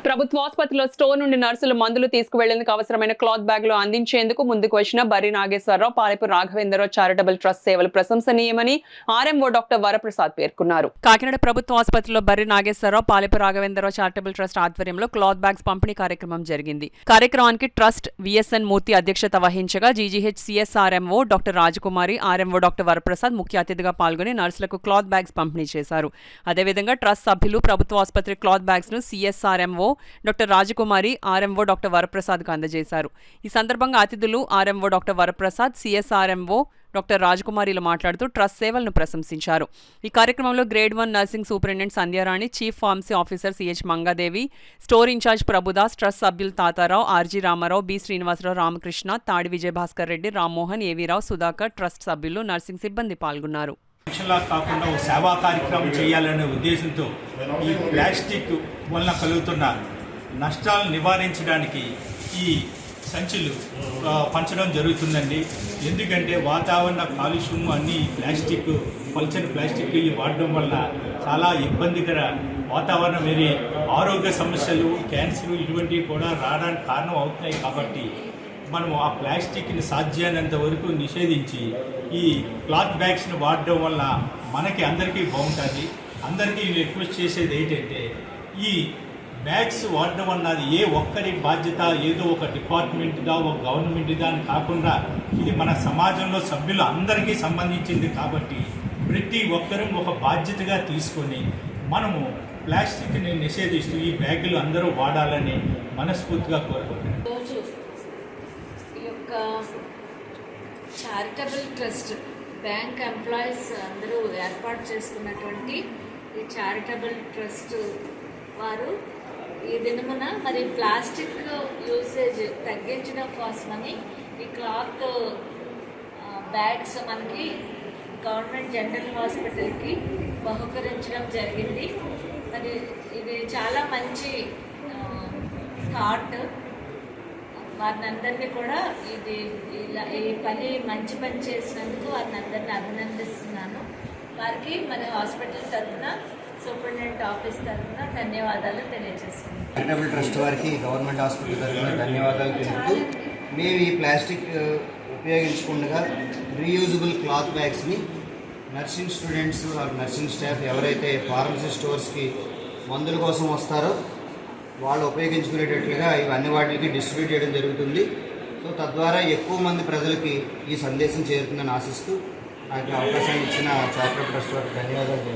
ప్రభుత్వ ఆసుపత్రిలో స్టోర్ నుండి నర్సులు మందులు తీసుకువెళ్లేందుకు అవసరమైన క్లాత్ బ్యాగులు అందించేందుకు ముందుకు వచ్చిన బర్రి నాగేశ్వరరావు, పాలెపు రాఘవేంద్రరావు చారిటబుల్ ట్రస్ట్ సేవలు ప్రశంసనీయమని ఆర్ఎంఓ డాక్టర్ వరప్రసాద్ పేర్కొన్నారు. కాకినాడ ప్రభుత్వ ఆసుపత్రిలో బర్రి నాగేశ్వరరావు, పాలెపు రాఘవేంద్రరావు చారిటబుల్ ట్రస్ట్ ఆధ్వర్యంలో క్లాత్ బ్యాగ్స్ పంపిణీ కార్యక్రమం జరిగింది. కార్యక్రమానికి ట్రస్ట్ విఎస్ఎన్ మూర్తి అధ్యక్షత వహించగా GGH CSRMO doctor Rajakumari, RMO doctor Varaprasad ముఖ్య అతిథిగా పాల్గొని నర్సులకు క్లాత్ బ్యాగ్స్ పంపిణీ చేశారు. అదేవిధంగా ట్రస్ట్ సభ్యులు ప్రభుత్వ ఆసుపత్రి క్లాత్ బ్యాగ్స్ ను CSRMO doctor Rajakumari, RMO doctor వరప్రసాద్కు అందజేశారు. ఈ సందర్భంగా అతిథులు RMO doctor Varaprasad, CSRMO doctor రాజకుమారిలు మాట్లాడుతూ ట్రస్ట్ సేవలను ప్రశంసించారు. ఈ కార్యక్రమంలో grade 1 nursing superintendent Sandhyarani, chief pharmacy officer CH Mangadevi, store incharge Prabhudas, trust సభ్యులు తాతారావు, ఆర్జీ రామారావు, బి శ్రీనివాసరావు, రామకృష్ణ, తాడి విజయభాస్కర్ రెడ్డి, రామ్మోహన్, ఏవీరావు, సుధాకర్, ట్రస్ట్ సభ్యులు, నర్సింగ్ సిబ్బంది పాల్గొన్నారు. కాకుండా ఒక సేవా కార్యక్రమం చేయాలనే ఉద్దేశంతో ఈ ప్లాస్టిక్ వలన కలుగుతున్న నష్టాలను నివారించడానికి ఈ సంచులు పంచడం జరుగుతుందండి. ఎందుకంటే వాతావరణ కాలుష్యం అన్ని ప్లాస్టిక్, పల్చని ప్లాస్టిక్ వాడడం వల్ల చాలా ఇబ్బందికర వాతావరణం వేరే ఆరోగ్య సమస్యలు, క్యాన్సర్ ఇటువంటివి కూడా రావడానికి కారణం అవుతున్నాయి. కాబట్టి మనము ఆ ప్లాస్టిక్ని సాధ్యమైనంత వరకు నిషేధించి ఈ క్లాత్ బ్యాగ్స్ని వాడడం వల్ల మనకి అందరికీ బాగుంటుంది. అందరికీ రిక్వెస్ట్ చేసేది ఏంటంటే ఈ బ్యాగ్స్ వాడడం అన్నది ఏ ఒక్కరి బాధ్యత, ఏదో ఒక డిపార్ట్మెంట్దా, ఒక గవర్నమెంట్దా అని కాకుండా ఇది మన సమాజంలో సభ్యులు అందరికీ సంబంధించింది. కాబట్టి ప్రతి ఒక్కరూ ఒక బాధ్యతగా తీసుకొని మనము ప్లాస్టిక్ని నిషేధిస్తూ ఈ బ్యాగులు అందరూ వాడాలని మనస్ఫూర్తిగా కోరుకుంటున్నాను. చారిటబుల్ ట్రస్ట్ బ్యాంక్ ఎంప్లాయీస్ అందరూ ఏర్పాటు చేసుకున్నటువంటి ఈ చారిటబుల్ ట్రస్ట్ వారు ఈ దినమున మరి ప్లాస్టిక్ యూసేజ్ తగ్గించడం కోసమని ఈ క్లాత్ బ్యాగ్స్ మనకి గవర్నమెంట్ జనరల్ హాస్పిటల్కి బహుకరించడం జరిగింది. మరి ఇది చాలా మంచి థాట్. వారిని అందరినీ కూడా ఈ పని మంచి పని చేసినందుకు వారిని అందరినీ అభినందిస్తున్నాను. వారికి మన హాస్పిటల్ తరఫున, సూపరింటెండెంట్ ఆఫీస్ తరఫున ధన్యవాదాలు తెలియజేస్తున్నాను. చారిటబుల్ ట్రస్ట్ వారికి గవర్నమెంట్ హాస్పిటల్ తరఫున ధన్యవాదాలు తెలుపుతూ, మేము ఈ ప్లాస్టిక్ ఉపయోగించకుండా రీయూజబుల్ క్లాత్ బ్యాగ్స్ని నర్సింగ్ స్టూడెంట్స్, నర్సింగ్ స్టాఫ్ ఎవరైతే ఫార్మసీ స్టోర్స్కి మందుల కోసం వస్తారో వాళ్ళు ఉపయోగించుకునేటట్లుగా ఇవన్నీ వాటికి డిస్ట్రిబ్యూట్ చేయడం జరుగుతుంది. సో తద్వారా ఎక్కువ మంది ప్రజలకి ఈ సందేశం చేరుతుందని ఆశిస్తూ నాకు అవకాశాన్ని ఇచ్చిన చారిటబుల్ ట్రస్ట్ వారికి ధన్యవాదాలు.